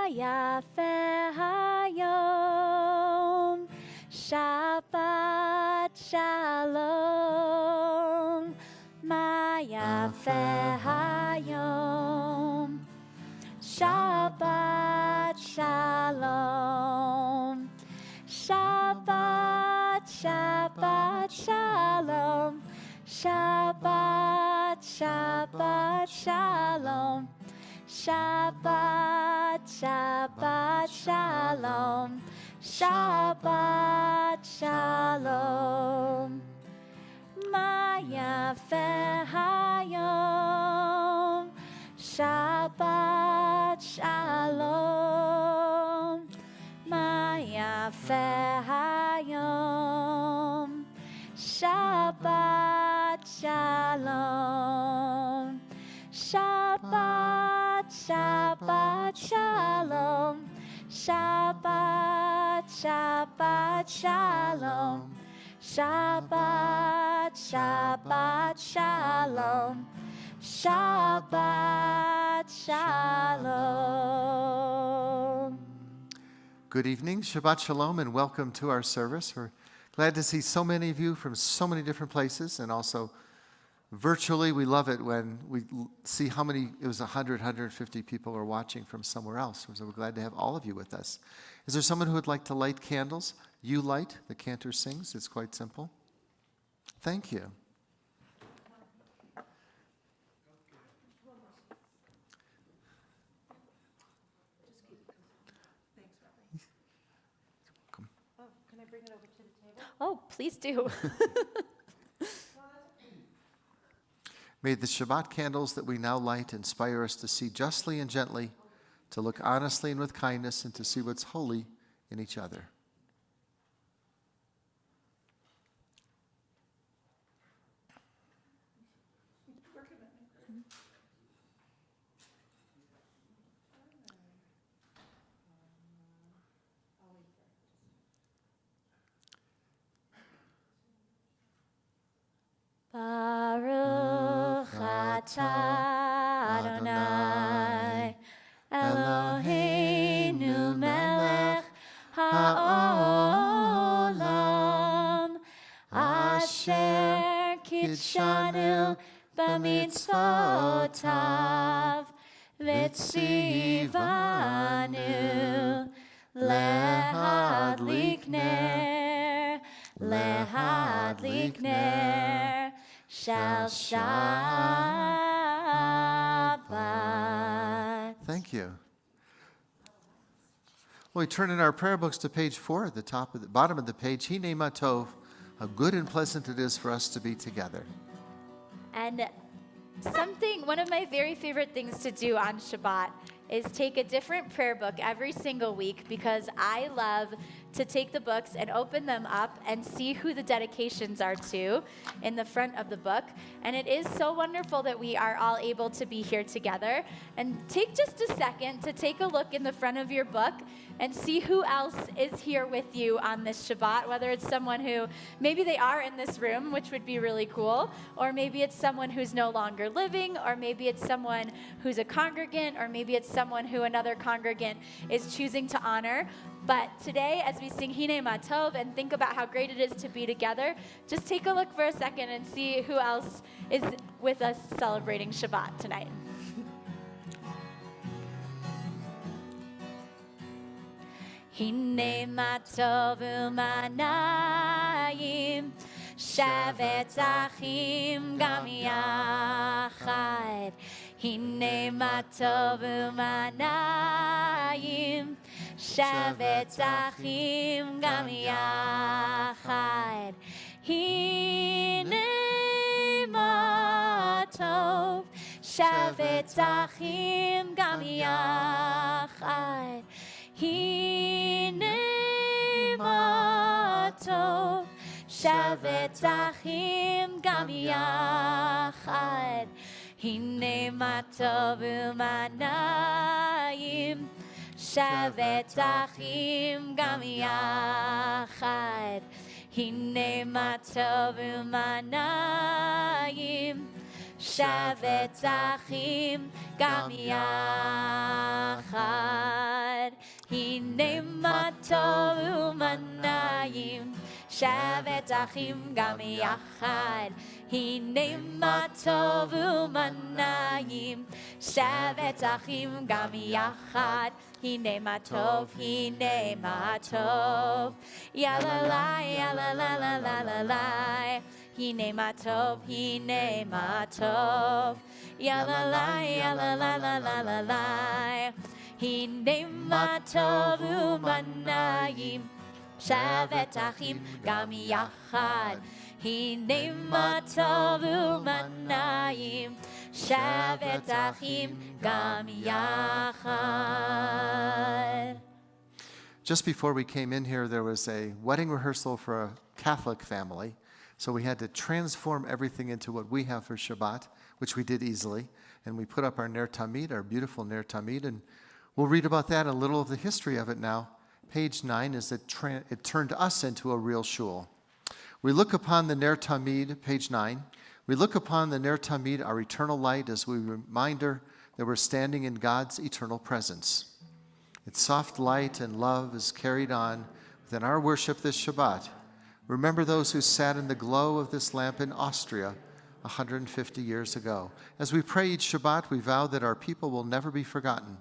yafe hayom, Shabbat shalom. Ma yafe hayom, Shabbat shalom. Shabbat, Shabbat shalom. Shabbat, Shabbat shalom. Shabbat, Shabbat shalom. Shabbat shalom. Ma yafe hayom, Shabbat shalom. Ma yafe hayom, Shabbat shalom. Shabbat, Shabbat shalom. Shabbat, Shabbat shalom. Shabbat, Shabbat shalom. Shabbat shalom. Good evening, Shabbat Shalom, and welcome to our service. We're glad to see so many of you from so many different places, and also virtually. We love it when we see how many, it was 100, 150 people are watching from somewhere else. So we're glad to have all of you with us. Is there someone who would like to light candles? You light, the cantor sings. It's quite simple. Thank you. Oh, please do. May the Shabbat candles that we now light inspire us to see justly and gently, to look honestly and with kindness, and to see what's holy in each other. Baruch atah Adonai Eloheinu melech haolam asher kitshanu b'mitzvotav v'tzivanu lehadlik ner shall Shabbat. Thank you. Well, we turn in our prayer books to page 4 at the bottom of the page. Hinei ma tov, how good and pleasant it is for us to be together. And one of my very favorite things to do on Shabbat is take a different prayer book every single week, because I love to take the books and open them up and see who the dedications are to in the front of the book. And it is so wonderful that we are all able to be here together. And take just a second to take a look in the front of your book and see who else is here with you on this Shabbat, whether it's someone who, maybe they are in this room, which would be really cool, or maybe it's someone who's no longer living, or maybe it's someone who's a congregant, or maybe it's someone who another congregant is choosing to honor. But today, as we sing Hinei ma tov and think about how great it is to be together, just take a look for a second and see who else is with us celebrating Shabbat tonight. Hinei ma tov u'manayim, shavet achim gam yachad. Hinei ma tov u'manayim, shavet achim gam yachad. Hinei ma tov, shavet achim gam yachad. Hinei ma tov, shavet achim gam yachad. Hinei ma tov u'manayim, shavet achim gam yachad. Hinei ma tov u'manayim, שבת אחים גם יחד. הנה מה טוב ומה נעים, שבת אחים גם יחד. הנה מה טוב ומה נעים, שבת אחים גם יחד. הנה מה טוב, הנה מה טוב, יאללה לה, יאללה לה לה לה לה לה. הנה מה טוב, הנה מה טוב, יאללה לה, יאללה לה לה לה לה לה. הנה מה טוב ומה נעים, שבת אחים גם יחד. הנה מה טוב ומה נעים, שבת אחים גם יחד. Just before we came in here, there was a wedding rehearsal for a Catholic family. So we had to transform everything into what we have for Shabbat, which we did easily. And we put up our Ner Tamid, our beautiful Ner Tamid. And we'll read about that, a little of the history of it now. Page 9 is it turned us into a real shul. We look upon the Ner Tamid, page 9. We look upon the Ner Tamid, our eternal light, as a reminder that we're standing in God's eternal presence. Its soft light and love is carried on within our worship this Shabbat. Remember those who sat in the glow of this lamp in Austria 150 years ago. As we pray each Shabbat, we vow that our people will never be forgotten.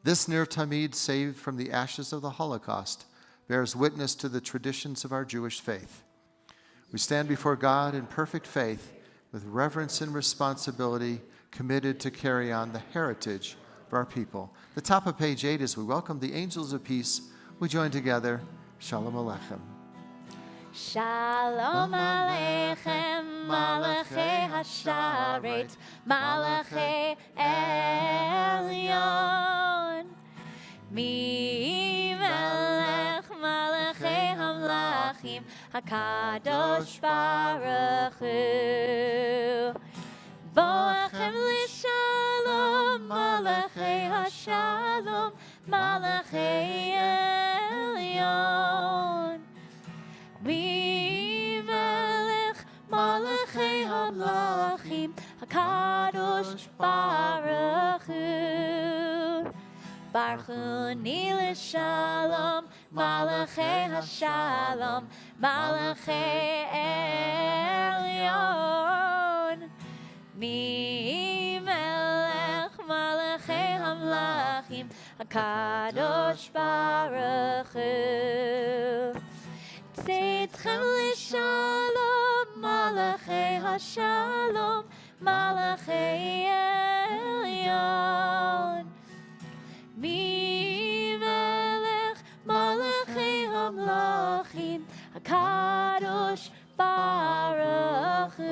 This Ner Tamid, saved from the ashes of the Holocaust, bears witness to the traditions of our Jewish faith. We stand before God in perfect faith, with reverence and responsibility, committed to carry on the heritage of our people. The top of page 8, as we welcome the angels of peace, we join together. Shalom Aleichem. Shalom Aleichem, Malachei Hasharet, Malachei Elyon. Mi Melech Malachei Hamlachim, HaKadosh Baruch Hu. Boachem L'Shalom, Malachei Hashalom, Malachei Elyon. Mi Melech Malachei Hamlachim, HaKadosh Baruch Hu. Baruch Hu L'Shalom, Malachei Hashalom, Malachei Elyon. Mi Melech Malachei Hamlachim, HaKadosh Baruch Hu. Tzedchem L'Shalom, Malachei Hashalom, Malachei Elyon. Mi Melech Malachei Hamlachim, HaKadosh Baruch Hu.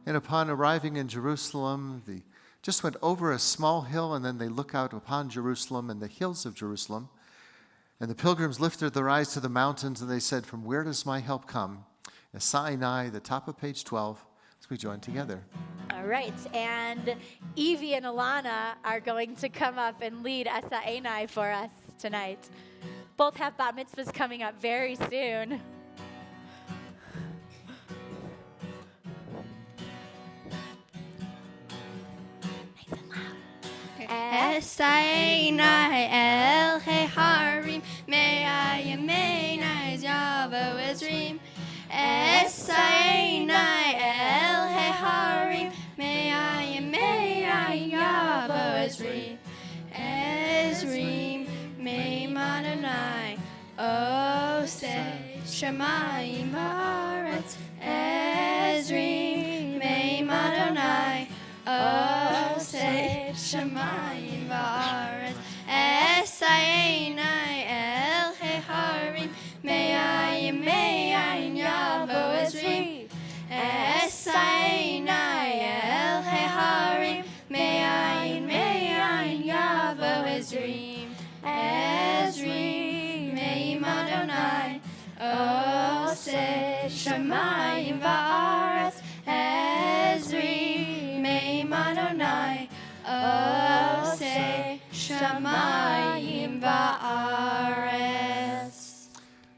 And upon arriving in Jerusalem, they just went over a small hill, and then they look out upon Jerusalem and the hills of Jerusalem. And the pilgrims lifted their eyes to the mountains, and they said, "From where does my help come?" As Sinai, the top of page 12, as we join together. All right, and Evie and Alana are going to come up and lead Esa Einai for us tonight. Both have bat mitzvahs coming up very soon. Esainai el harim mei yemeinai Yavo Ezrim. Esainai el harim mei yemeinai Yavo Ezrim. Ezrim mei Madonai O say Shemayim Haaretz. Ezrim mei Madonai O say Shemayim Va'aretz. Esainai el harim me'ayin Yavo Ezrim. Esainai el harim me'ayin Yavo Ezrim. Ezrim me'im Adonai O say Shemayim Va'aretz. Ezrim me'im Adonai O say Shamayim Va'aretz.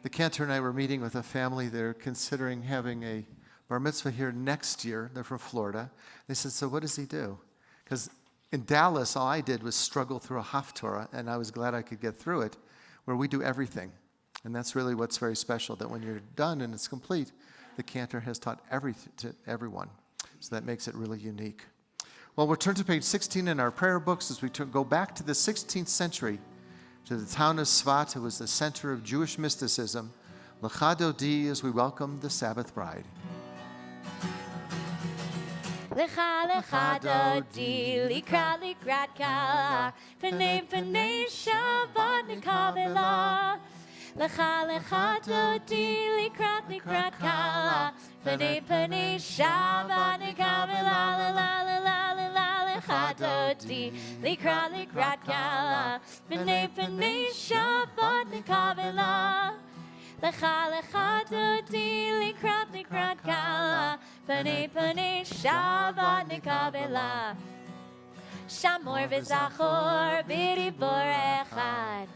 The cantor and I were meeting with a family. They're considering having a bar mitzvah here next year. They're from Florida. They said, so what does he do? Because in Dallas, all I did was struggle through a Haftorah, and I was glad I could get through it, where we do everything. And that's really what's very special, that when you're done and it's complete, the cantor has taught everything to everyone. So that makes it really unique. Well, we'll turn to page 16 in our prayer books as we go back to the 16th century, to the town of Tzfat. It was the center of Jewish mysticism. Lecha Dodi, as we welcome the Sabbath bride. Lecha lecha dodi, likrat kala, pnei Shabbat nikavela. Lecha lecha dodi, likrat kala, pnei Shabbat nikavela. Lecha dodi, likrat kala, pnei Shabbat nikavela. Lecha dodi, likrat kala, pnei Shabbat nikavela. Shamor v'zachor b'dibor echad,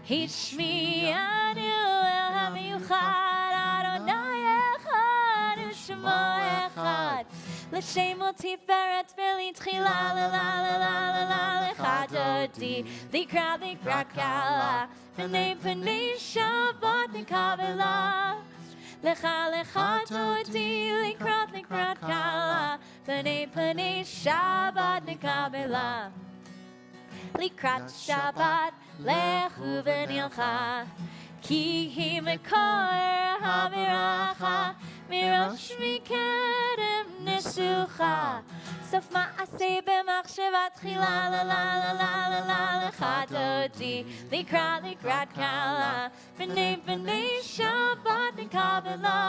Hishmi'anu el hamiuchad, Adonai echad u'shemo echad. L'shem u'tiferet v'litchila, lecha dodi, likrat kala, pnei Shabbat nikavela. Lecha dodi, likrat kala, pnei Shabbat nikavela. Likrat Shabbat lechu v'nilcha, ki hi mekor hamiracha, mirosh mikedem nesucha. Sof ma'aseh b'machshava tchila, lecha dodi, likrat kala, pnei Shabbat nikavela.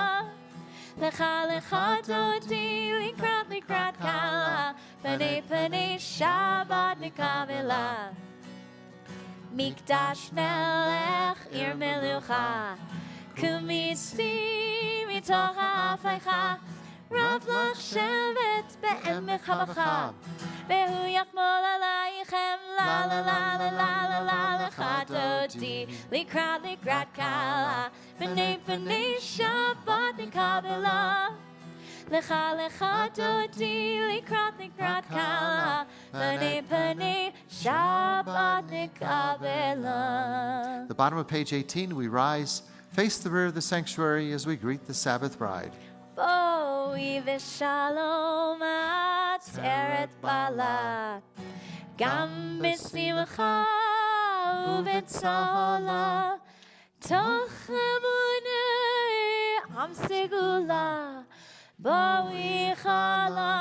Lecha dodi, likrat kala, pnei Shabbat nikavela. Mikdash melech ir melucha, kumitzi mitoch ha'afaycha, Rav lach shevet be'em mechavacha, vehu yachmol alaychem, lecha dodi, likrat kala, pnei Shabbat nikavela. Lecha dodi, likrat kala, pnei Shabbat nikavela. The bottom of page 18, we rise, face the rear of the sanctuary as we greet the Sabbath bride. Boi v'shalom atzeret bala, gam b'simcha u'b'tzola, toch emunei am segula. Boi chala,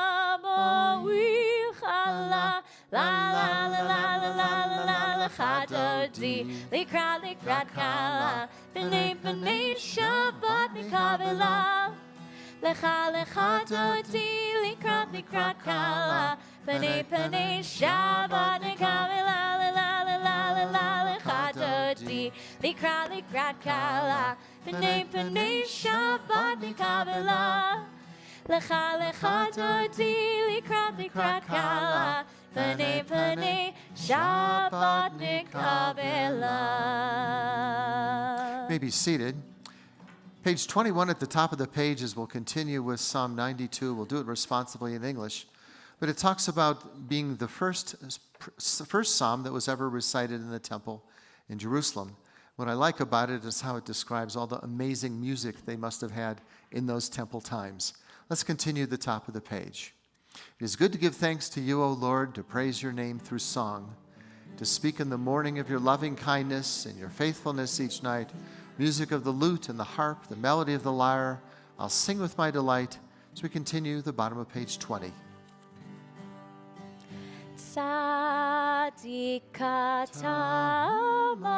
la lecha dodi, likrat kala, pnei Shabbat nikavela. Lecha dodi, likrat kala, pnei Shabbat nikavela. Lecha dodi, likrat kala, pnei Shabbat nikavela. Lecha dodi, likrat kala, pnei Shabbat nikavela. You may be seated. Page 21 at the top of the page is we'll continue with Psalm 92. We'll do it responsibly in English. But it talks about being the first psalm that was ever recited in the temple in Jerusalem. What I like about it is how it describes all the amazing music they must have had in those temple times. Let's continue at the top of the page. It is good to give thanks to you, O Lord, to praise your name through song, to speak in the morning of your loving kindness and your faithfulness each night, music of the lute and the harp, the melody of the lyre. I'll sing with my delight as we continue the bottom of page 20. Tzadika tamar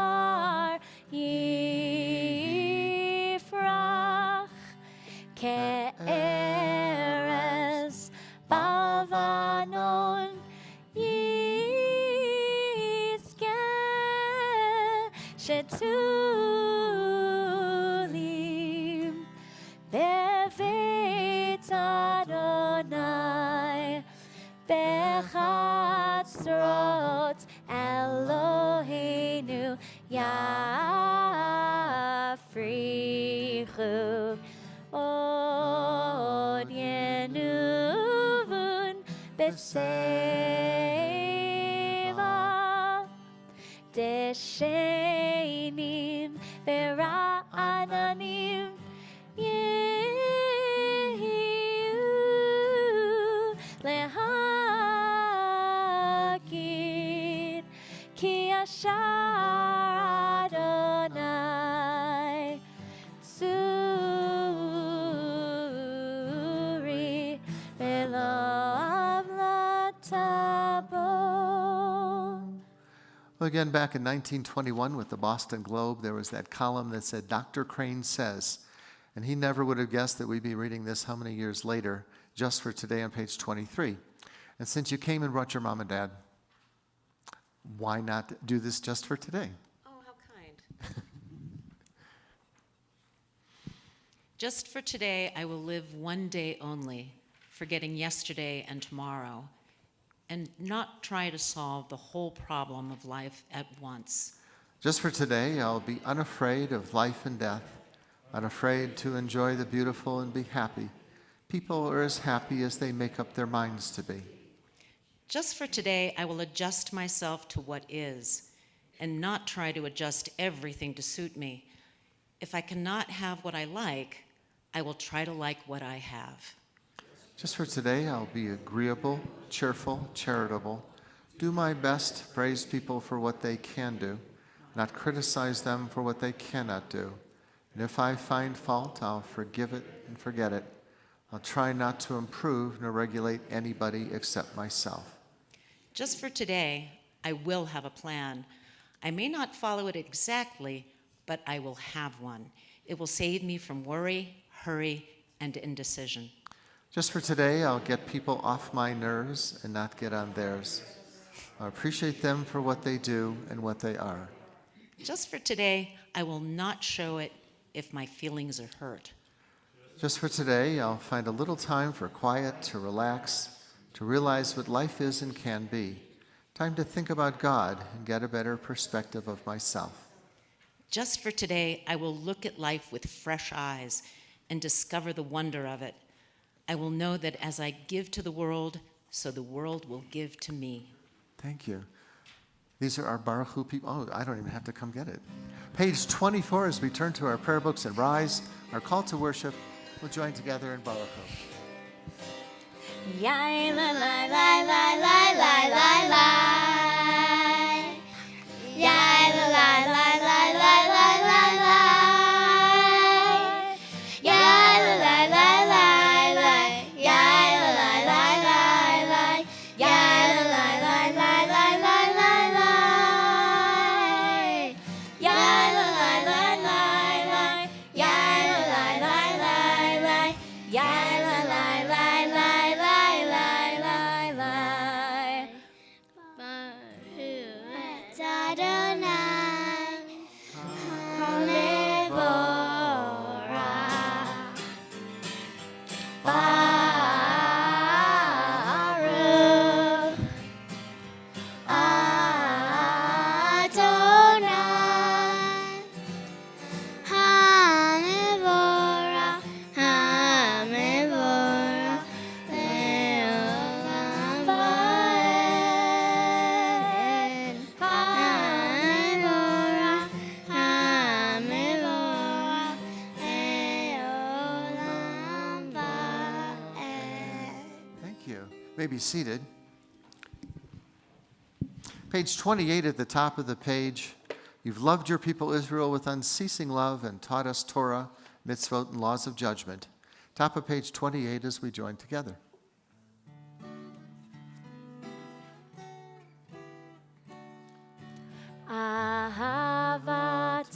yifrach, ke'erez bavanon yizkeh, shetulim beveit Adonai, bechatzrot Eloheinu yafrichu. Oh, nuvun beseva deshenim vera'ananim yehiu lehagid ki ashar Adonai Suri Belov Latabo. Well, again, back in 1921 with the Boston Globe, there was that column that said, Dr. Crane says, and he never would have guessed that we'd be reading this how many years later, just for today on page 23. And since you came and brought your mom and dad, why not do this just for today? Oh, how kind. Just for today, I will live one day only, forgetting yesterday and tomorrow, and not try to solve the whole problem of life at once. Just for today, I'll be unafraid of life and death, unafraid to enjoy the beautiful and be happy. People are as happy as they make up their minds to be. Just for today, I will adjust myself to what is, and not try to adjust everything to suit me. If I cannot have what I like, I will try to like what I have. Just for today, I'll be agreeable, cheerful, charitable, do my best, praise people for what they can do, not criticize them for what they cannot do. And if I find fault, I'll forgive it and forget it. I'll try not to improve nor regulate anybody except myself. Just for today, I will have a plan. I may not follow it exactly, but I will have one. It will save me from worry, hurry, and indecision. Just for today, I'll get people off my nerves and not get on theirs. I appreciate them for what they do and what they are. Just for today, I will not show it if my feelings are hurt. Just for today, I'll find a little time for quiet, to relax, to realize what life is and can be. Time to think about God and get a better perspective of myself. Just for today, I will look at life with fresh eyes and discover the wonder of it. I will know that as I give to the world, so the world will give to me. Thank you. These are our Baruch Hu people. Oh, I don't even have to come get it. Page 24, as we turn to our prayer books and rise, our call to worship, we'll join together in Baruch Hu. Yai la la la la la la la la. Yai la la la la la la la la. Yai la la la la la. Yai la la la la la. Yai la la la la la la la la. Yai la la la la la. Yai la la la la la. Yai la la la la la la la la. Baruch Adonai, Hamevorach. Baruch Adonai, Hamevorach, Hamevorach, Leolam Vaed. Hamevorach, Hamevorach, Leolam Vaed. Thank you. You may be seated. Page 28 at the top of the page. You've loved your people Israel with unceasing love and taught us Torah, mitzvot, and laws of judgment. Top of page 28 as we join together. Ahavat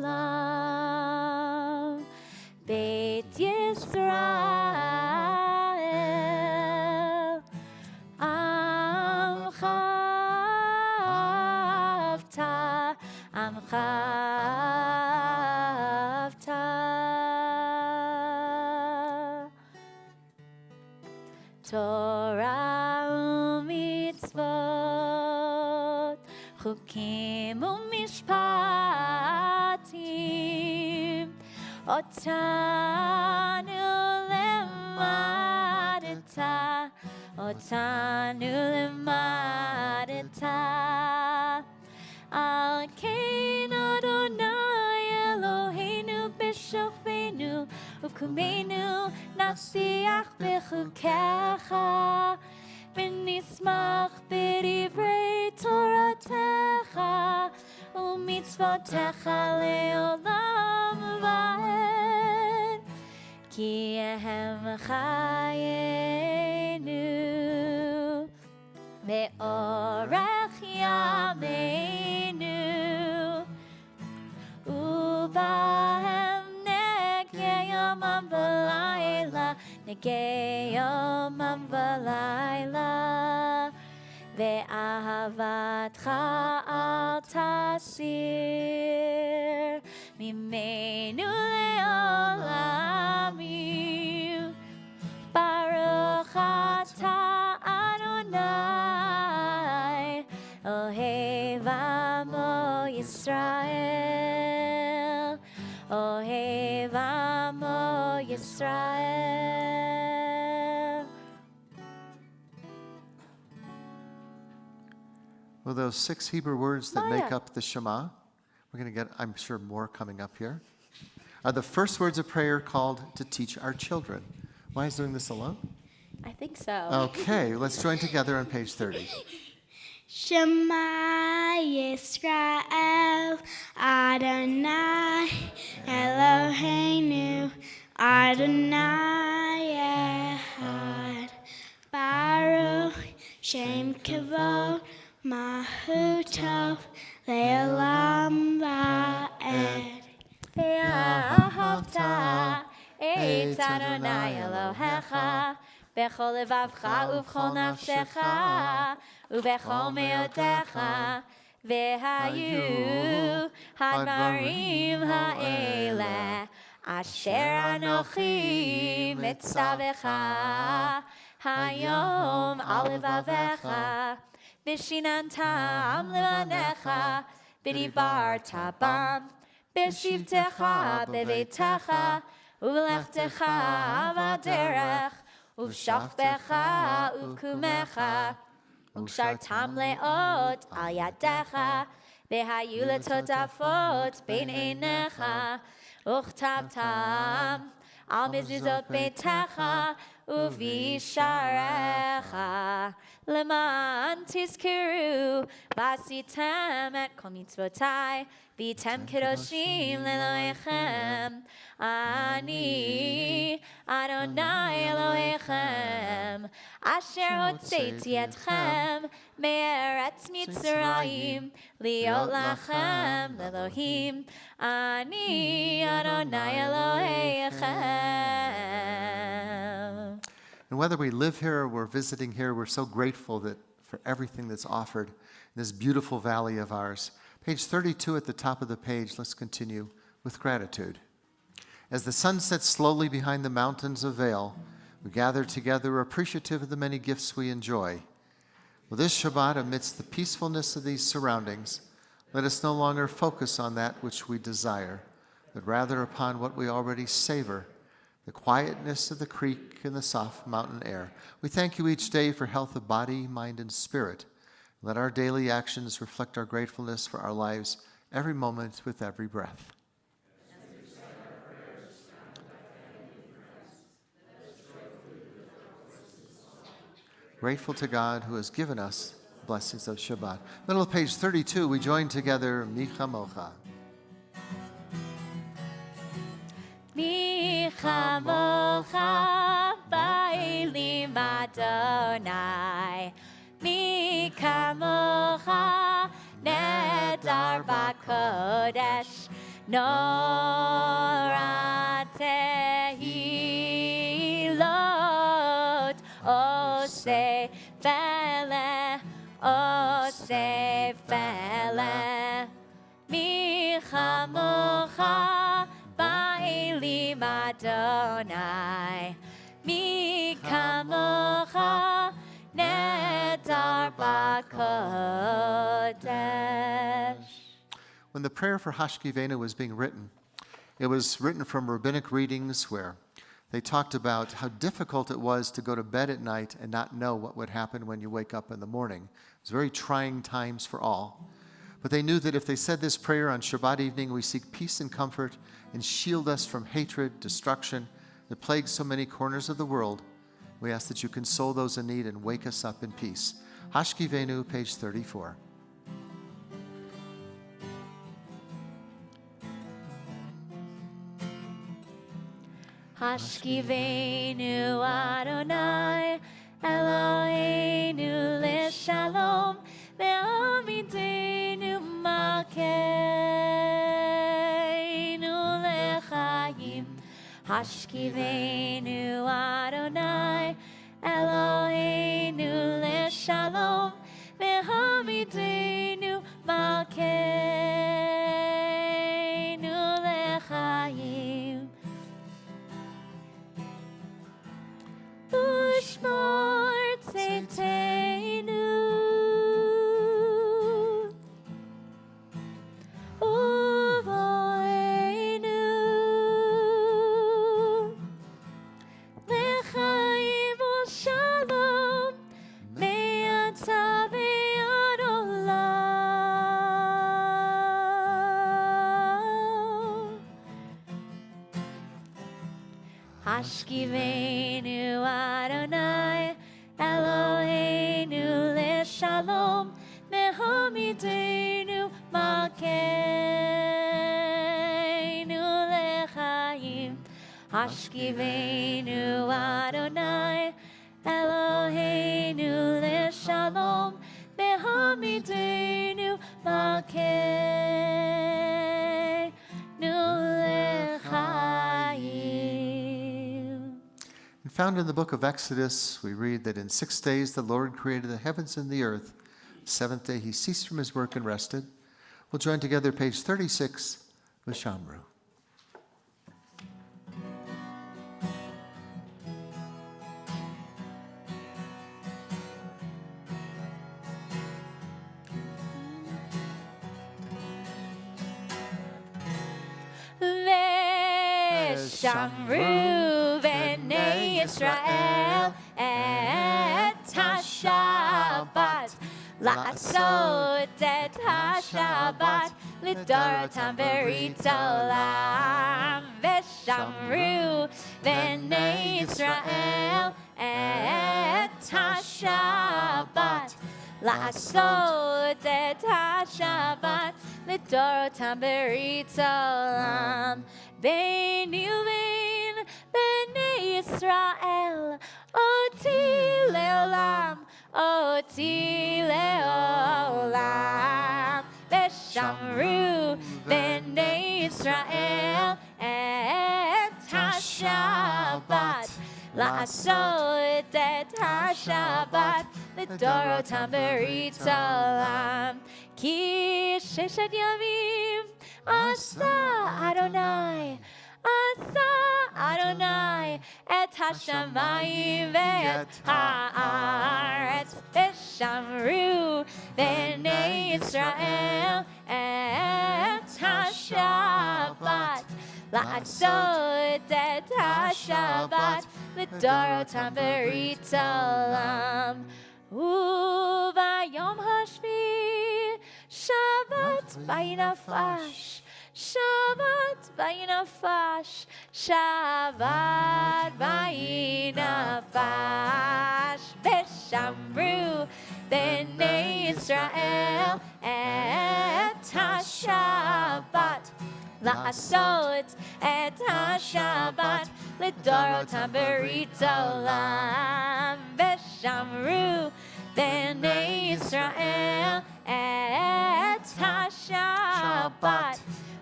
olam, Beit Yisrael, Amcha avta, Amcha avta. Torah u'mitzvot, chukim u'mishpatim, otanu lema'an אותנו למדת. על כן אדוני אלוהינו בשוכבנו ובקומנו נצליח בחוקיך ונשמח בדברי תורתך ומצוותיך לעולם ועד כי הם חיינו ואורך ימינו ובהם נגע יומם ולילה נגע יומם ולילה ואהבתך אל תסיר ממנו לעולם יהיו ברוך אתה אדוני אוהב עמו ישראל אוהב עמו ישראל. Well, those 6 Hebrew words that make Maya. up the Shema, we're going to get, I'm sure, more coming up here, are the first words of prayer called to teach our children. Why is doing this alone? I think so. Okay, let's join together on page 30. Shema Yisrael Adonai Eloheinu Adonai Echad Baruch Shem Kavod Mahuto Le'olam Va'ed ואהבת את אדוני אלוהיך בכל לבבך ובכל נפשך ובכל מאודך והיו הדברים האלה אשר אנוכי מצווך היום על לבביך ושיננתם לבניך ודיברת בם בשבתך בביתך ובלכתך בדרך ובשוכבך ובקומך וקשרתם לאות על ידיך והיו לטוטפות בין עיניך וכתבתם על מזוזות ביתך ובשעריך למען תזכרו ועשיתם את כל מצוותיי והייתם קדושים לאלוהיכם אני אדוני אלוהיכם אשר הוצאתי אתכם מארץ מצרים להיות לכם לאלוהים אני אדוני אלוהיכם. And whether we live here or we're visiting here, we're so grateful that for everything that's offered in this beautiful valley of ours. Page 32 at the top of the page, let's continue with gratitude. As the sun sets slowly behind the mountains of Vail, we gather together appreciative of the many gifts we enjoy. Well, this Shabbat, amidst the peacefulness of these surroundings, let us no longer focus on that which we desire, but rather upon what we already savor, the quietness of the creek and the soft mountain air. We thank you each day for health of body, mind, and spirit. Let our daily actions reflect our gratefulness for our lives every moment with every breath. Grateful to God who has given us blessings of Shabbat. Middle of page 32, we join together Micha Mocha. מי כמוך באלים אדוני, מי כמוך נהדר בקודש, נורא תהילות, עושה פלא, עושה פלא, מי כמוך באלים אדוני, מי כמוך נהדר בקודש. When the prayer for Hashkivenu was being written, it was written from rabbinic readings where They talked about how difficult it was to go to bed at night and not know what would happen when you wake up in the morning. It was very trying times for all. But they knew that if they said this prayer on Shabbat evening, we seek peace and comfort and shield us from hatred, destruction that plagues so many corners of the world. We ask that you console those in need and wake us up in peace. Hashkivenu, page 34. Hashkivenu Adonai Eloheinu leshalom ve'amidenu malkeinu lechayim. Hashkivenu Adonai Eloheinu leshalom ve'amidenu malkeinu lechayim. Ushmor tzeiteinu uvoenu lechaim u'shalom me'ata ve'ad olam. Hashkivenu Adonai Eloheinu leshalom me'hamidenu malkeinu lechayim. Hashkivenu Adonai Eloheinu leshalom me'hamidenu malkeinu lechayim. Found in the book of Exodus, we read that in 6 days the Lord created the heavens and the earth. The seventh day he ceased from his work and rested. We'll join together page 36, Vishamru. Veshamru b'nei Yisrael et HaShabbat la'asot et HaShabbat lidorotam berit olam. Veshamru b'nei Yisrael et HaShabbat la'asot et HaShabbat lidorotam berit olam. Beini uvein b'nei Yisrael oti leolam, oti leolam. Veshamru b'nei Yisrael et HaShabbat la'asot et HaShabbat lidorotam berit olam. Ki sheshet yamim Asa Adonai et hashamayim ve'et haaretz. Veshamru b'nei Yisrael et HaShabbat la'asot et HaShabbat lidorotam berit olam. Uvayom hashvi Shabbat vayinafash, Shabbat vayinafash, Shabbat vayinafash. Veshamru b'nei Yisrael et HaShabbat la'asot et HaShabbat lidorotam berit olam. Veshamru b'nei Yisrael et HaShabbat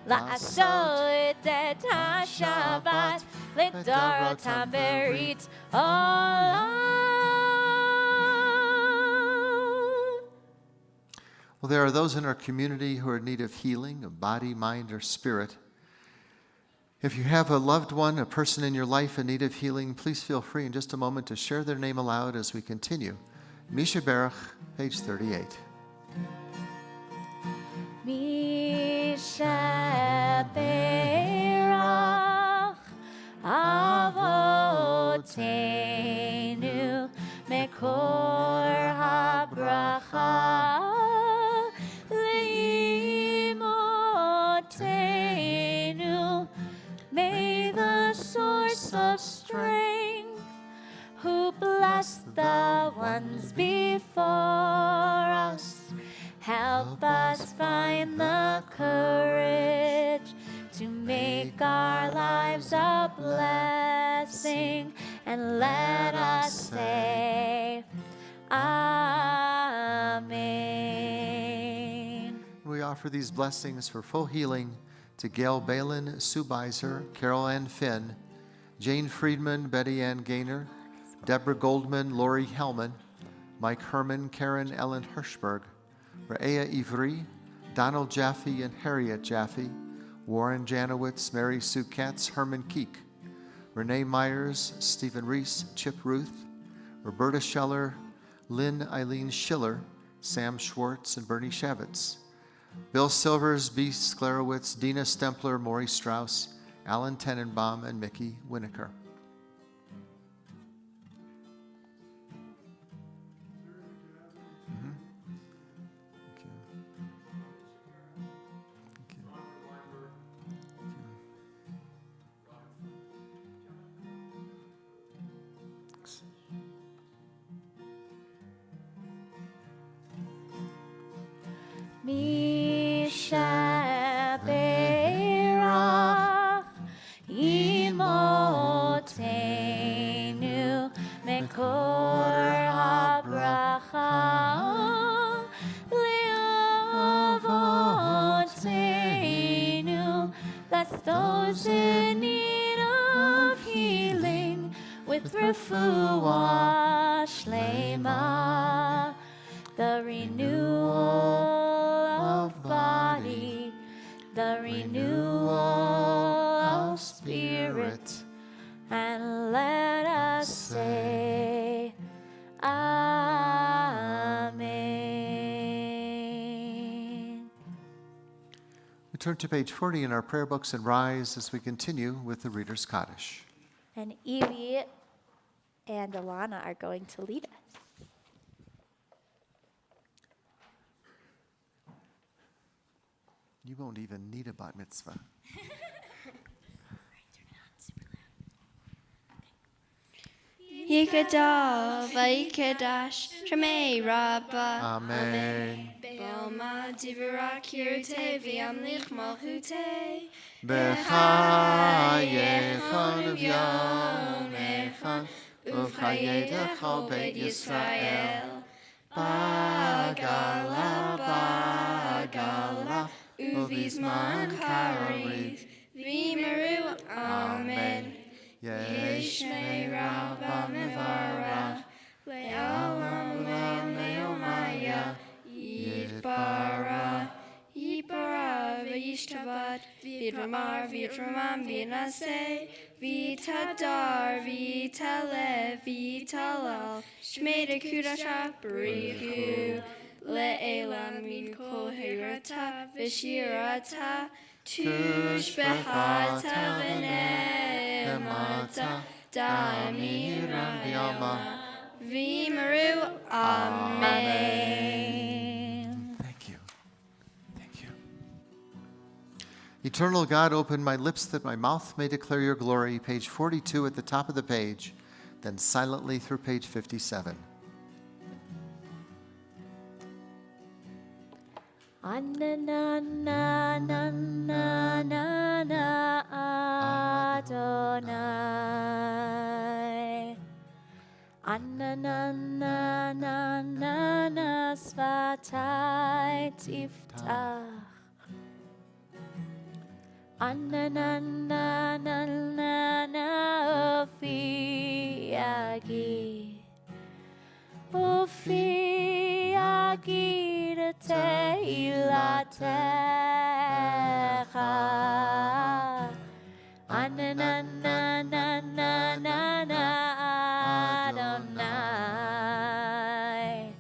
la'asot et HaShabbat lidorotam berit olam. Well, there are those in our community who are in need of healing, of body, mind, or spirit. If you have a loved one, a person in your life in need of healing, please feel free in just a moment to share their name aloud as we continue. Misha Baruch, page 38. Misha Baruch Avo imotenu mekor habracha leimotenu. May the source of strength, who blessed the ones before us, help us find the courage to make our lives a blessing, and let us say, Amen. We offer these blessings for full healing to Gail Balin, Sue Beiser, Carol Ann Finn, Jane Friedman, Betty Ann Gaynor, Deborah Goldman, Lori Hellman, Mike Herman, Karen Ellen Hirschberg, Ra'ea Ivry, Donald Jaffe and Harriet Jaffe, Warren Janowitz, Mary Sue Katz, Herman Keek, Renee Myers, Stephen Reese, Chip Ruth, Roberta Scheller, Lynn Eileen Schiller, Sam Schwartz, and Bernie Shavitz, Bill Silvers, B. Sklarowitz, Dina Stempler, Maury Strauss, Alan Tenenbaum, and Mickey Winokur. Mishaberach imotenu mekor habracha leavotenu. Bless those in need of healing with refuah shlema, the renewal of body, the renewal of spirit, and let us say, Amen. We turn to page 40 in our prayer books and rise as we continue with the Reader's Kaddish. And Evie and Alana are going to lead us. You won't even need a bat mitzvah. Yikadav, Vayikadash, Shemei Rabbah. Amen. Belma Divra Kirte Viamlich Malchute. B'chayechon v'yomechon uv'chayedecho Beit Yisrael. Bagala, bagala, uvizman karith. Vimeru, Amen. Yeshmei Rabba Mevarach, Le'olam Le'omaya, Yitbarach, Yitbarach, V'yishtabat, V'yitramar, V'yitramam, V'yinaseh, V'yitadar, V'yitalev, V'yitalal, Shmei Dekudasha, B'richu, Le'elam min kol heirata, V'shirata, Tushbechata v'ne'emata, Da'amiram b'yama, V'yimeru, Amen. Thank you. Thank you. Eternal God, open my lips that my mouth may declare your glory. Page 42 at the top of the page, then silently through page 57. Anananananana Adonai. Ananananana Svatai Tiftach. Ananananana Ofi Yagid. Ofi Yagid Teilatecha. Ananananana Adonai.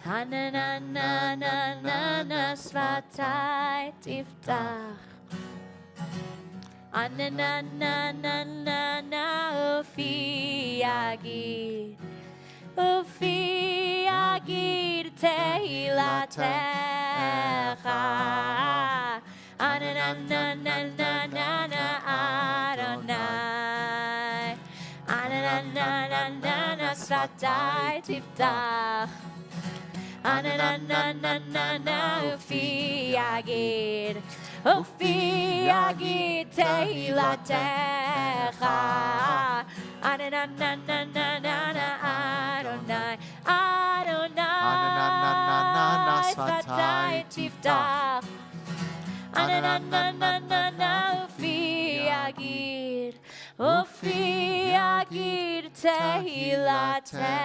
Ananananana Svatai Tiftach. Ananananana, Ufi Yagid. Ufi Yagid Tehilatecha. Ananananana, Adonai. Ananananana, Satai Tiftach. Ananananana, Ufi Yagid. Ufi Yagid Tehilatecha. Ananananana, Adonai. Adonai, Satai Tiftach. Ananananana, Ufi Yagid. Ufi Yagid Tehilatecha.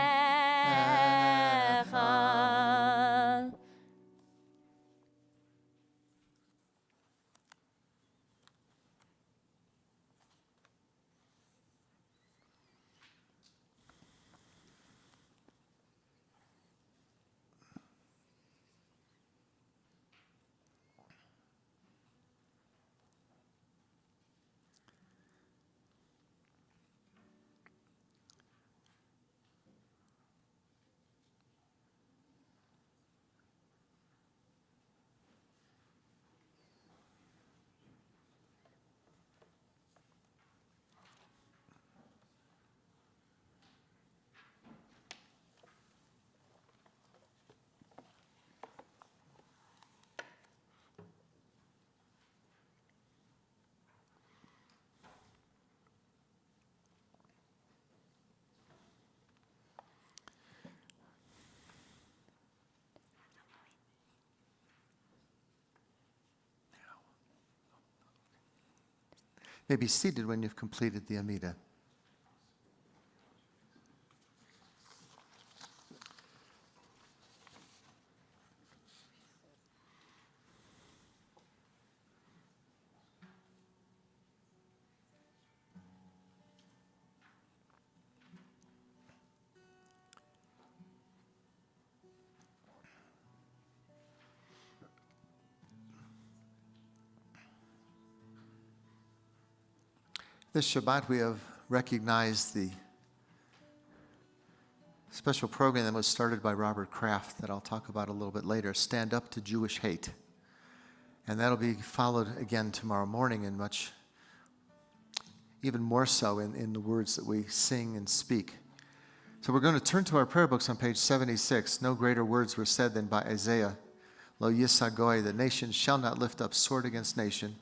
may be seated when you've completed the Amida. This Shabbat, we have recognized the special program that was started by Robert Kraft that I'll talk about a little bit later, Stand Up to Jewish Hate. And that'll be followed again tomorrow morning, and much, even more so in the words that we sing and speak. So we're going to turn to our prayer books on page 76. No greater words were said than by Isaiah. Lo yisa goy, the nation shall not lift up sword against nation,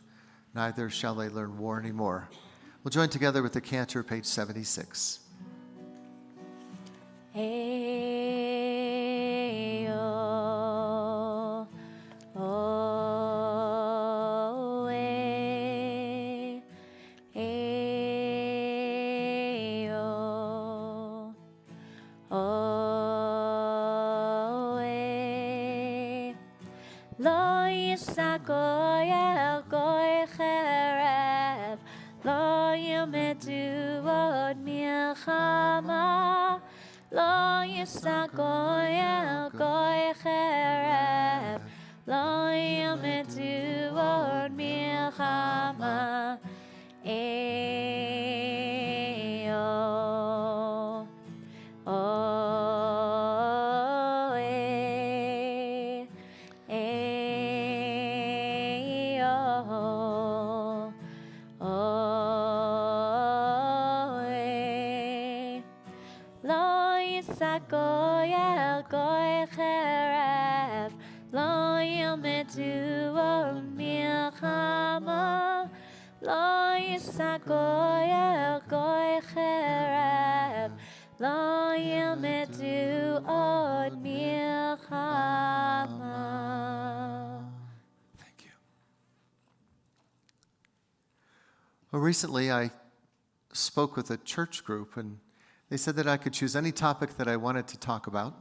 neither shall they learn war anymore. We'll join together with the cantor, page 76. Hey, oh, oh, hey, hey, oh, oh, hey. Lo yisagoy el goy cherev, lo yilmedu od milchama, lo yisagoy el goy cherev, lo yilmedu od milchama. Ey, oh, oh, ey, ey, oh, oh, ey. Lo yisagoy el goy cherev, lo yilmedu od milchama, lo yisagoy el goy cherev, lo yilmedu od milchama. Thank you. Well, recently I spoke with a church group, and they said that I could choose any topic that I wanted to talk about.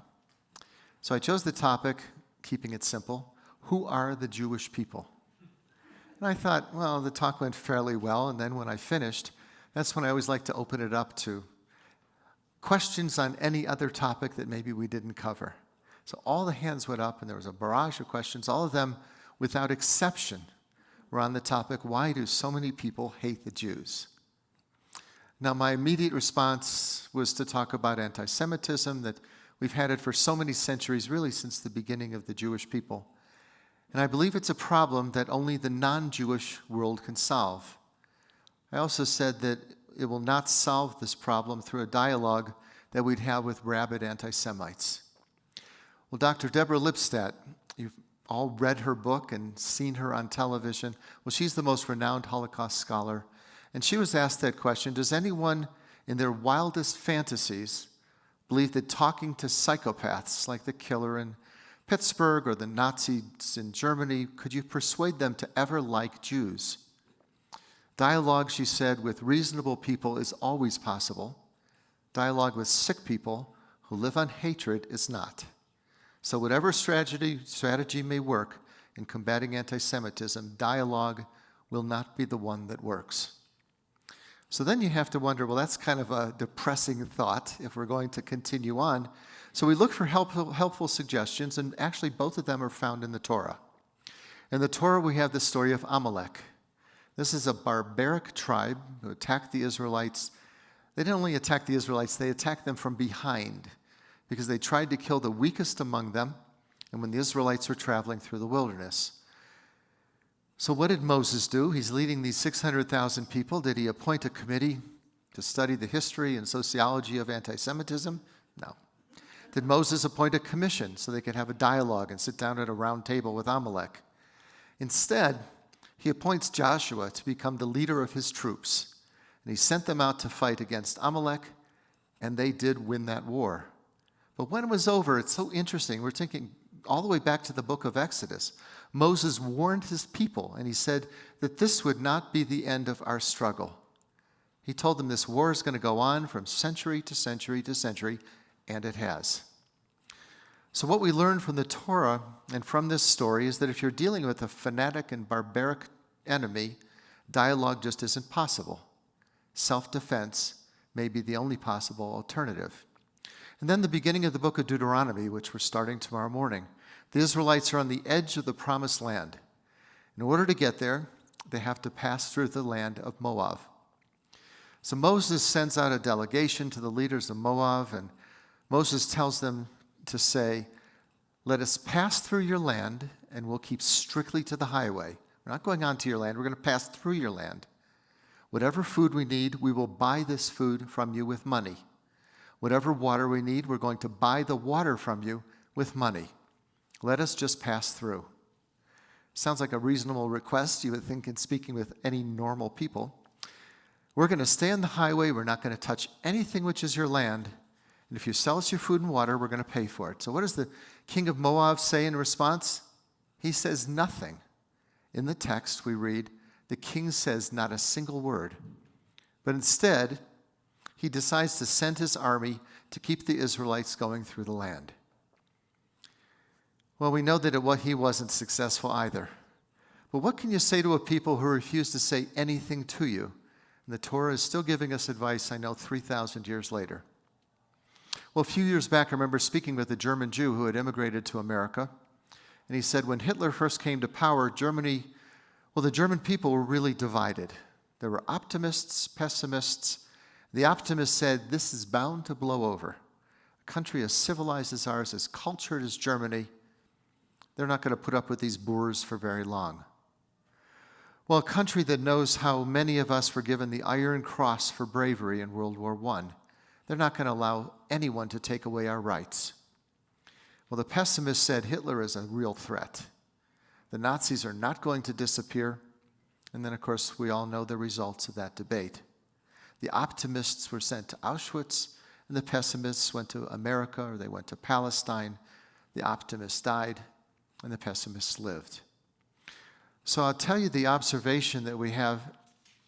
So I chose the topic, keeping it simple, who are the Jewish people? And I thought, well, the talk went fairly well, and then when I finished, that's when I always like to open it up to questions on any other topic that maybe we didn't cover. So all the hands went up, and there was a barrage of questions, all of them, without exception, were on the topic, why do so many people hate the Jews? Now, my immediate response was to talk about anti-Semitism, that we've had it for so many centuries, really since the beginning of the Jewish people. And I believe it's a problem that only the non-Jewish world can solve. I also said that it will not solve this problem through a dialogue that we'd have with rabid anti-Semites. Well, Dr. Deborah Lipstadt, you've all read her book and seen her on television. Well, she's the most renowned Holocaust scholar. And she was asked that question, does anyone in their wildest fantasies believe that talking to psychopaths like the killer in Pittsburgh or the Nazis in Germany, could you persuade them to ever like Jews? Dialogue, she said, with reasonable people is always possible. Dialogue with sick people who live on hatred is not. So whatever strategy may work in combating anti-Semitism, dialogue will not be the one that works. So then you have to wonder, well, that's kind of a depressing thought if we're going to continue on. So we look for helpful suggestions, and actually both of them are found in the Torah. In the Torah, we have the story of Amalek. This is a barbaric tribe who attacked the Israelites. They didn't only attack the Israelites, they attacked them from behind because they tried to kill the weakest among them, and when the Israelites were traveling through the wilderness. So what did Moses do? He's leading these 600,000 people. Did he appoint a committee to study the history and sociology of anti-Semitism? No. Did Moses appoint a commission so they could have a dialogue and sit down at a round table with Amalek? Instead, he appoints Joshua to become the leader of his troops. And he sent them out to fight against Amalek, and they did win that war. But when it was over, it's so interesting. We're thinking all the way back to the book of Exodus. Moses warned his people, and he said that this would not be the end of our struggle. He told them this war is going to go on from century to century to century, and it has. So what we learn from the Torah and from this story is that if you're dealing with a fanatic and barbaric enemy, dialogue just isn't possible. Self-defense may be the only possible alternative. And then the beginning of the book of Deuteronomy, which we're starting tomorrow morning. The Israelites are on the edge of the promised land. In order to get there, they have to pass through the land of Moab. So Moses sends out a delegation to the leaders of Moab, and Moses tells them to say, let us pass through your land, and we'll keep strictly to the highway. We're not going onto your land, we're going to pass through your land. Whatever food we need, we will buy this food from you with money. Whatever water we need, we're going to buy the water from you with money. Let us just pass through. Sounds like a reasonable request, you would think, in speaking with any normal people. We're going to stay on the highway. We're not going to touch anything which is your land. And if you sell us your food and water, we're going to pay for it. So what does the king of Moab say in response? He says nothing. In the text we read, the king says not a single word. But instead, he decides to send his army to keep the Israelites going through the land. Well, we know that he wasn't successful either. But what can you say to a people who refuse to say anything to you? And the Torah is still giving us advice, I know, 3,000 years later. Well, a few years back, I remember speaking with a German Jew who had immigrated to America. And he said when Hitler first came to power, the German people were really divided. There were optimists, pessimists. The optimists said, this is bound to blow over. A country as civilized as ours, as cultured as Germany, they're not going to put up with these boors for very long. Well, a country that knows how many of us were given the Iron Cross for bravery in World War I, they're not going to allow anyone to take away our rights. Well, the pessimists said Hitler is a real threat. The Nazis are not going to disappear. And then, of course, we all know the results of that debate. The optimists were sent to Auschwitz, and the pessimists went to America, or they went to Palestine. The optimists died, and the pessimists lived. So I'll tell you the observation that we have,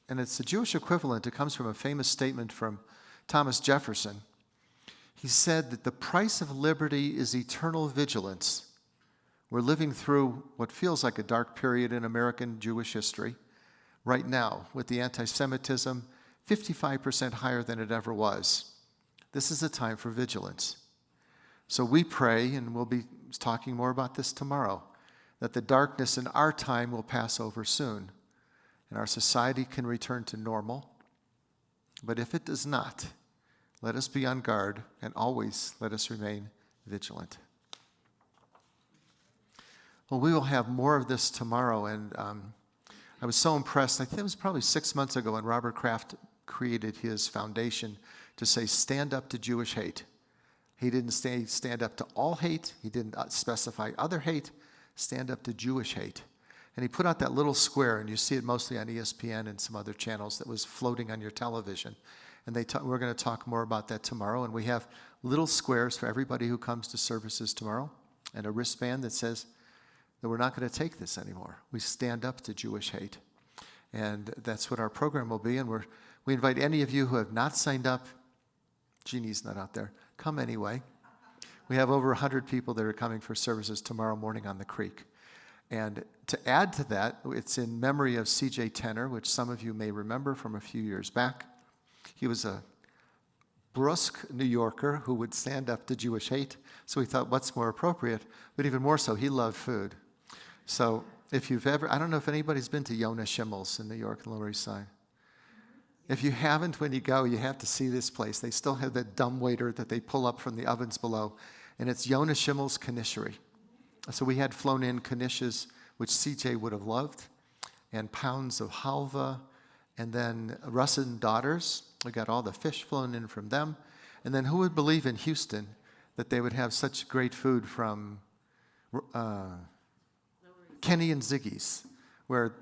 and it's the Jewish equivalent. It comes from a famous statement from Thomas Jefferson. He said that the price of liberty is eternal vigilance. We're living through what feels like a dark period in American Jewish history right now with the anti-Semitism 55% higher than it ever was. This is a time for vigilance. So we pray, and we'll be talking more about this tomorrow, that the darkness in our time will pass over soon, and our society can return to normal. But if it does not, let us be on guard, and always let us remain vigilant. Well, we will have more of this tomorrow, and I was so impressed. I think it was probably 6 months ago when Robert Kraft created his foundation to say, stand up to Jewish hate. He didn't say stand up to all hate. He didn't specify other hate. Stand up to Jewish hate. And he put out that little square, and you see it mostly on ESPN and some other channels, that was floating on your television. And we're going to talk more about that tomorrow. And we have little squares for everybody who comes to services tomorrow, and a wristband that says that we're not going to take this anymore. We stand up to Jewish hate. And that's what our program will be. And we invite any of you who have not signed up. Jeannie's not out there. Come anyway. We have over 100 people that are coming for services tomorrow morning on the creek. And to add to that, it's in memory of C.J. Tenner, which some of you may remember from a few years back. He was a brusque New Yorker who would stand up to Jewish hate. So we thought, what's more appropriate? But even more so, he loved food. So if you've ever, I don't know if anybody's been to Yonah Schimmel's in New York and Lower East Side. If you haven't, when you go, you have to see this place. They still have that dumbwaiter that they pull up from the ovens below. And it's Yonah Schimmel's knishery. So we had flown in knishes, which CJ would have loved, and pounds of halva, and then Russin Daughters. We got all the fish flown in from them. And then who would believe in Houston that they would have such great food from Kenny and Ziggy's, where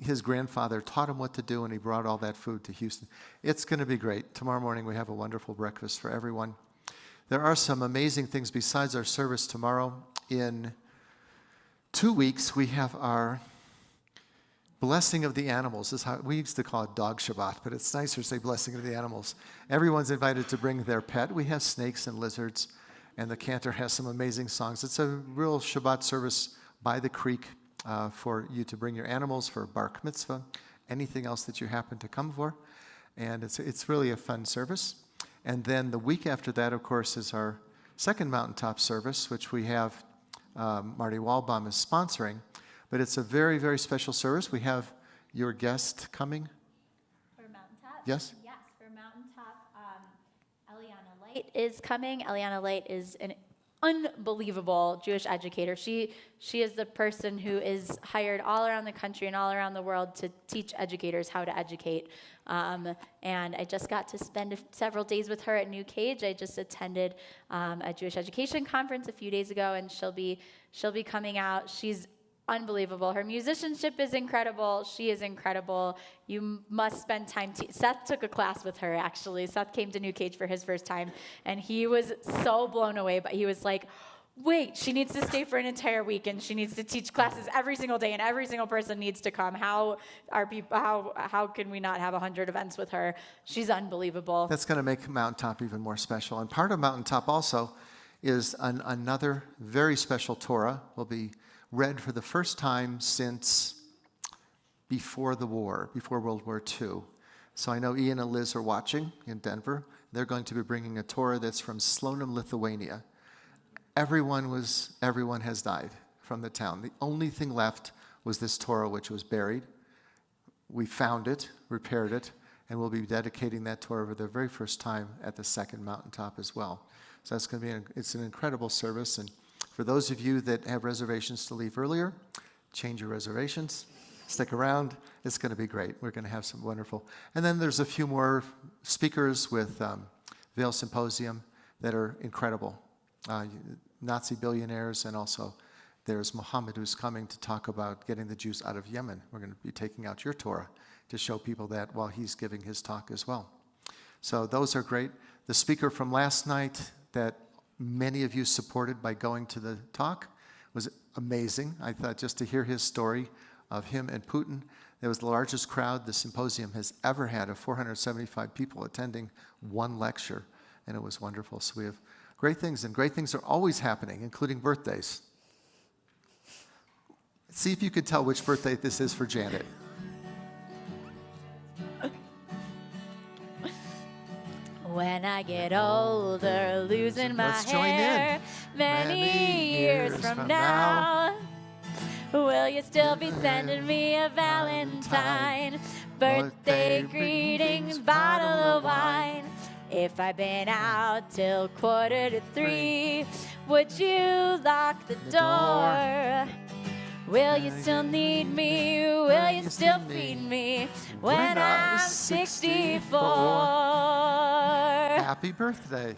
his grandfather taught him what to do, and he brought all that food to Houston. It's going to be great. Tomorrow morning we have a wonderful breakfast for everyone. There are some amazing things besides our service tomorrow. In 2 weeks, we have our blessing of the animals. This is how we used to call it Dog Shabbat, but it's nicer to say blessing of the animals. Everyone's invited to bring their pet. We have snakes and lizards, and the cantor has some amazing songs. It's a real Shabbat service by the creek for you to bring your animals for bar mitzvah, anything else that you happen to come for. And it's really a fun service. And then the week after that, of course, is our second mountaintop service, which we have Marty Walbaum is sponsoring. But it's a very, very special service. We have your guest coming. For Mountaintop? Yes? Yes, for Mountaintop, Eliana Light is coming. Eliana Light is an unbelievable Jewish educator. She is the person who is hired all around the country and all around the world to teach educators how to educate. And I just got to spend several days with her at New Cage. I just attended a Jewish education conference a few days ago, and she'll be coming out. She's unbelievable. Her musicianship is incredible. She is incredible. You must spend time. Seth took a class with her, actually. Seth came to New Cage for his first time, and he was so blown away. But he was like, wait, she needs to stay for an entire week, and she needs to teach classes every single day, and every single person needs to come. How can we not have 100 events with her? She's unbelievable. That's going to make Mountaintop even more special. And part of Mountaintop also is another very special Torah will be read for the first time since before the war, before World War II. So I know Ian and Liz are watching in Denver. They're going to be bringing a Torah that's from Slonim, Lithuania. Everyone has died from the town. The only thing left was this Torah, which was buried. We found it, repaired it, and we'll be dedicating that Torah for the very first time at the second mountaintop as well. So that's going to be it's an incredible service. And for those of you that have reservations to leave earlier, change your reservations. Stick around. It's going to be great. We're going to have some wonderful. And then there's a few more speakers with Vail Symposium that are incredible. Nazi billionaires, and also there's Muhammad who's coming to talk about getting the Jews out of Yemen. We're going to be taking out your Torah to show people that while he's giving his talk as well. So those are great. The speaker from last night that many of you supported by going to the talk was amazing. I thought just to hear his story of him and Putin. It was the largest crowd the symposium has ever had, of 475 people attending one lecture, and it was wonderful. So we have great things, and great things are always happening, including birthdays. See if you can tell which birthday this is for Janet. When I get older, losing my Let's join hair, in. many years from now, Will you still be sending me a Valentine? Birthday greetings, bottle of wine. If I've been out till 2:45, would you lock the door? Will you still need me? Will you still feed me when I'm 64? Happy birthday.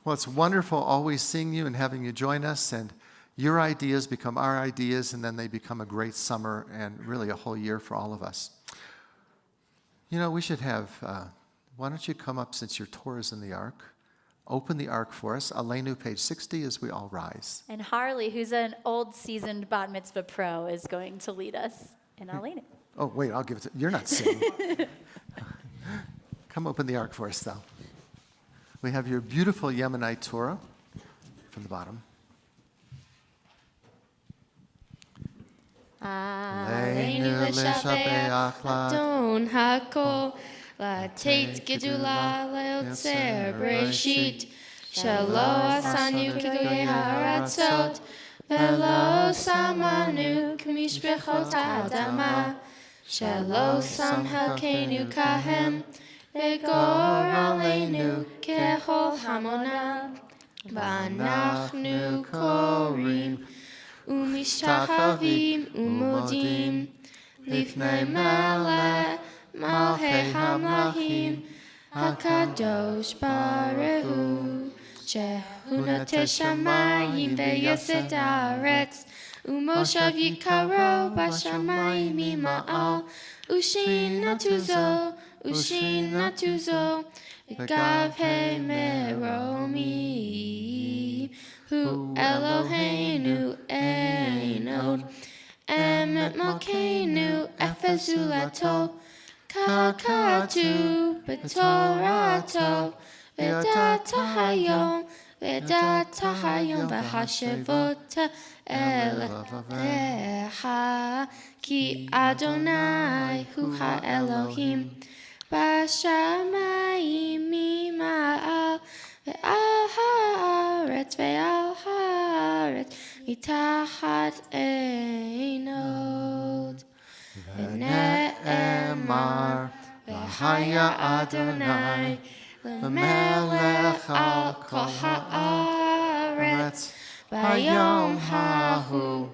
Well, it's wonderful always seeing you and having you join us, and your ideas become our ideas, and then they become a great summer and really a whole year for all of us. You know, we should have, why don't you come up since your tour is in the Ark? Open the Ark for us. Aleinu, page 60, as we all rise. And Harley, who's an old seasoned bat mitzvah pro, is going to lead us in Aleinu. Oh, wait, I'll give it to you're not singing. Come open the Ark for us, though. We have your beautiful Yemenite Torah from the bottom. Aleinu לשבח אדון הכל, לתת גדולה ליוצר בראשית, שלא עשנו כגויי הארצות, ולא שמנו כמשפחות האדמה, שלא שם חלקנו כהם, וגורלנו ככל המונם, ואנחנו קוראים ומשתחווים ומודים לפני מלכי המלכים הקדוש ברוך הוא, שהוא נוטה שמיים ויסד הארץ, ומושב יקרו בשמיים ממעל, ושינתו זו בגבי מרומים. הוא אלוהינו אין עוד, אמת מלכנו אפס זולתו, ככתוב בתורתו, ודעת היום והשבות אליך, כי אדוני הוא האלוהים בשמיים ממעל, ועל הארץ מתחת אין עוד. ונאמר והיה אדוני למלך על כל הארץ, ביום ההוא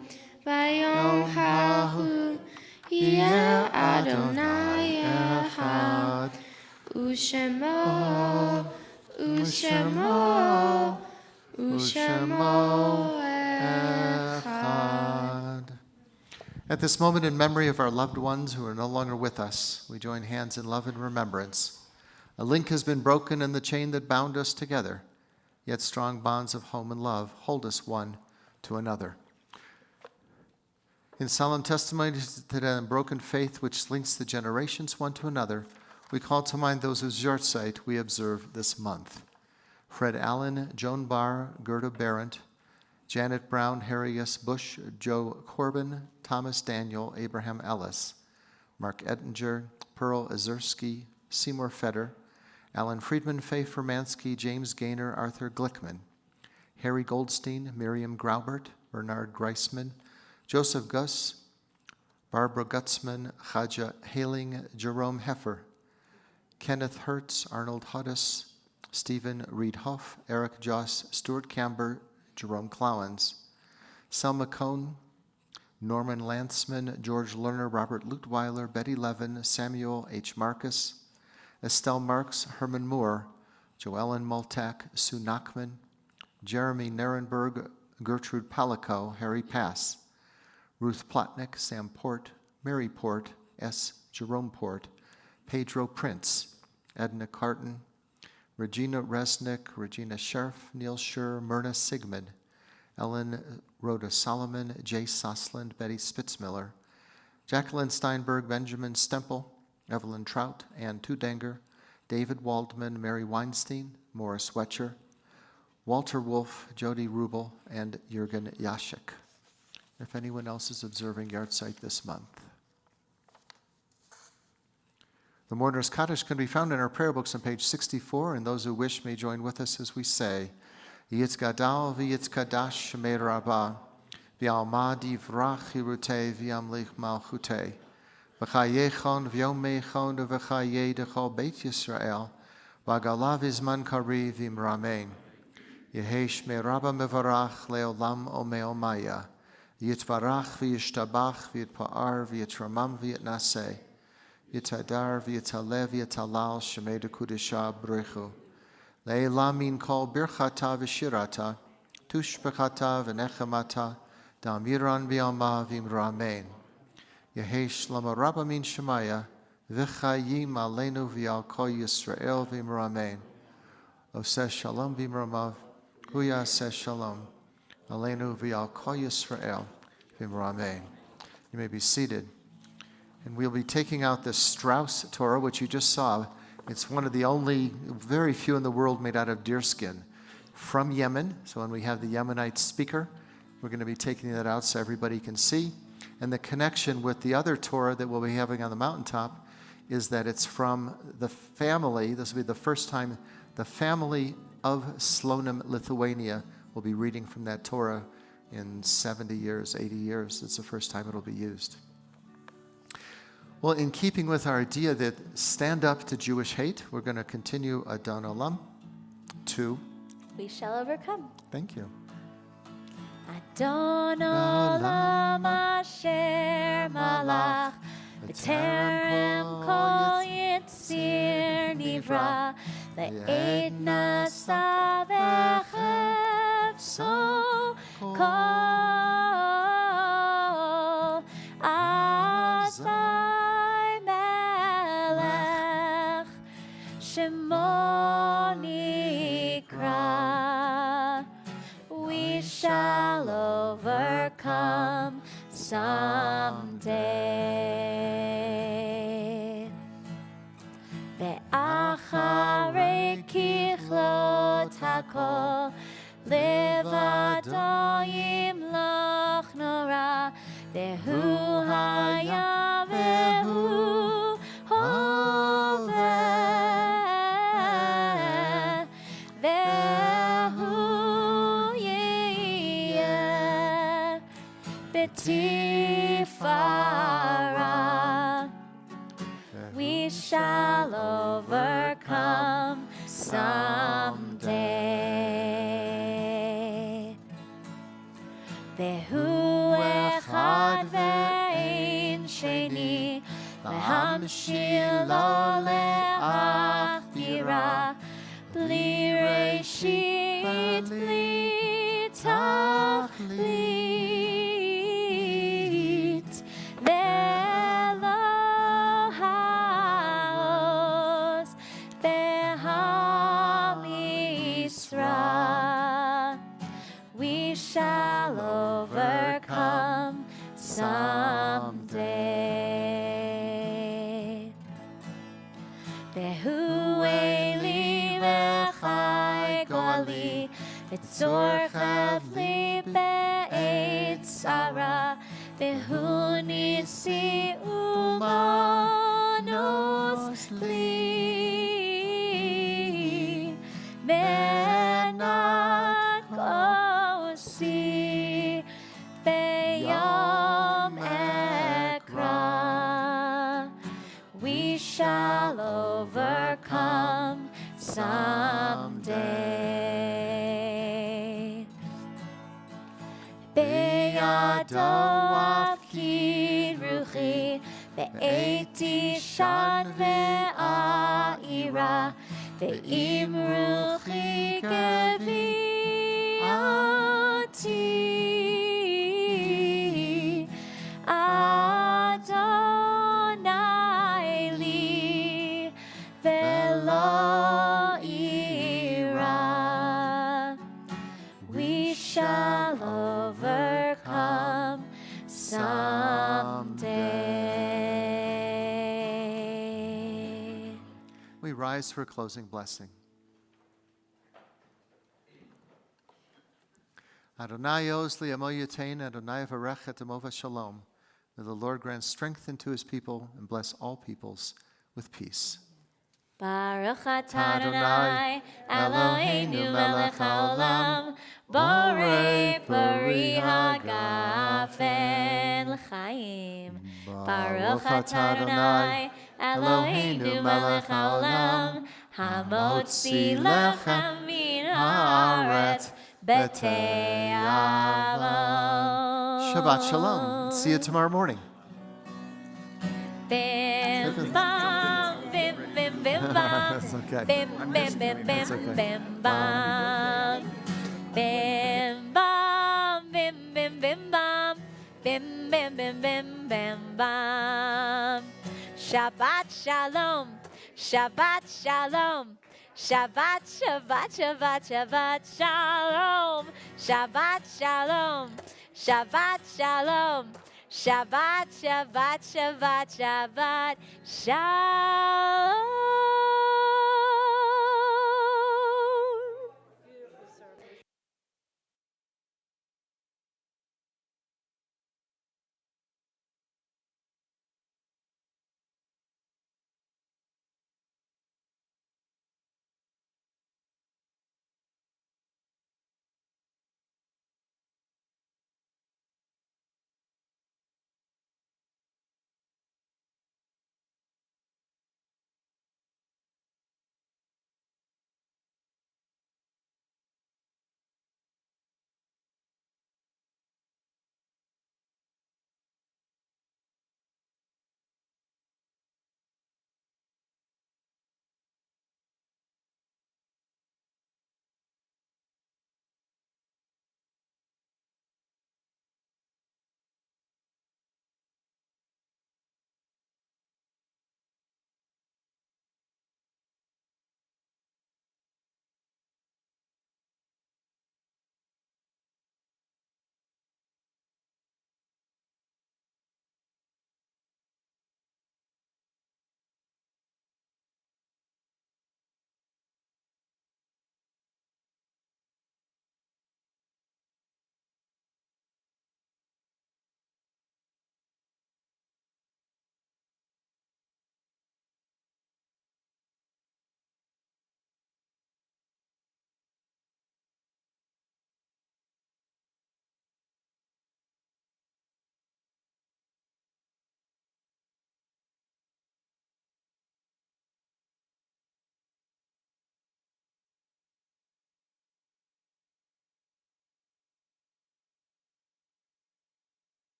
יהיה אדוני אחד, ושמו אחד. At this moment, in memory of our loved ones who are no longer with us, we join hands in love and remembrance. A link has been broken in the chain that bound us together, yet strong bonds of home and love hold us one to another. In solemn testimony to that unbroken faith which links the generations one to another, we call to mind those whose yahrzeit we observe this month. Fred Allen, Joan Barr, Gerda Berendt, Janet Brown, Harry S. Bush, Joe Corbin, Thomas Daniel, Abraham Ellis, Mark Ettinger, Pearl Azursky, Seymour Feder, Alan Friedman, Faye Furmansky, James Gaynor, Arthur Glickman, Harry Goldstein, Miriam Graubert, Bernard Greisman, Joseph Guss, Barbara Gutzman, Chaja Haling, Jerome Heffer, Kenneth Hertz, Arnold Huddis, Stephen Reed Huff, Eric Joss, Stuart Camber, Jerome Clowens, Selma Cohn, Norman Lantzman, George Lerner, Robert Lutweiler, Betty Levin, Samuel H. Marcus, Estelle Marks, Herman Moore, Joellen Multack, Sue Nachman, Jeremy Nierenberg, Gertrude Palico, Harry Pass, Ruth Plotnick, Sam Port, Mary Port, S. Jerome Port, Pedro Prince, Edna Carton, Regina Resnick, Regina Scherf, Neil Schur, Myrna Sigmund, Ellen Rhoda Solomon, Jay Sosland, Betty Spitzmiller, Jacqueline Steinberg, Benjamin Stemple, Evelyn Trout, Ann Tudenger, David Waldman, Mary Weinstein, Morris Wetcher, Walter Wolf, Jody Rubel, and Jürgen Yashik. If anyone else is observing Yahrzeit this month. The Mourner's Cottage can be found in our prayer books on page 64, and those who wish may join with us as we say, Yitzgadal v'yitzkadash shemei Rabbah, v'alma divrach hirutei v'yamlich malchutei, v'chayechon v'yomechon v'chayei dechol Beit Yisrael, v'agalav izman kari v'imramein. Yehei shmei Rabbah mevarach leolam omeomaya, yitvarach v'yishtabach v'yitpa'ar v'yitramam v'yitnaseh, Yitadar v'yitalev v'yitalal shemei dekudesha brechu. Le'ela min kol birchata v'shirata, tushbechata v'nechamata, da'amiran v'yalma v'imramein. Yehei shlama rabba min shemaya, v'chayim aleinu v'yal kol Yisrael v'imramein. Oseh shalom v'imramav, huya aseh shalom, aleinu v'yal kol Yisrael v'imramein. You may be seated. And we'll be taking out the Strauss Torah, which you just saw. It's one of the only, very few in the world made out of deerskin from Yemen. So when we have the Yemenite speaker, we're going to be taking that out so everybody can see. And the connection with the other Torah that we'll be having on the mountaintop is that it's from the family. This will be the first time the family of Slonim, Lithuania, will be reading from that Torah in 70 years, 80 years. It's the first time it'll be used. Well, in keeping with our idea that stand up to Jewish hate, we're going to continue Adon Olam 2. We shall overcome. Thank you. Adon Olam Asher Malach B'terem Kol Yitzir Nivra Le'ed Nasa V'chefso Kol Azai Melech Shemo Nikra. We shall overcome someday. Ve'acharei kichlot hakol levado yimloch nora vehu haya vehu hoveh vehu yeh betifara. We shall overcome someday. Vehu echad ve'ein sheni lehamshil lo le'achbira bli reshit bli tachlit ve'lo haos ve'hamisra. We shall overcome someday. Vehu eli v'chai goali v'tzor chavli be'et tzara vehu nisi umanos li menat kosi beyom ekra. We shall overcome someday. Beyado afkid ruchi ve'eti shan ve'aira ve'im ruchi gevi'ati Adonai li ve'lo ira. We shall overcome someday. We rise for a closing blessing. Adonai oz li'amo yatein, Adonai varech et amova shalom. May the Lord grant strength unto his people and bless all peoples with peace. Baruch atah Adonai, Eloheinu melech haolam, borei peri hagafen l'chaim. Baruch atah Adonai, Eloheinu melech haolam, hamotzi lechem min haaretz b'tei avon. Shabbat shalom. See you tomorrow morning. Bim bam, bim bim bim bam, That's okay. bim bim bim bim That's okay. bim bam, bim bam, bim bim bim bam, bim bim bim bim bim bam. Shabbat shalom, Shabbat shalom. Shabbat, Shabbat, Shabbat, Shabbat, Shalom. Shabbat, Shalom. Shabbat, Shalom. Shabbat, Shabbat, Shabbat, Shabbat, Shalom.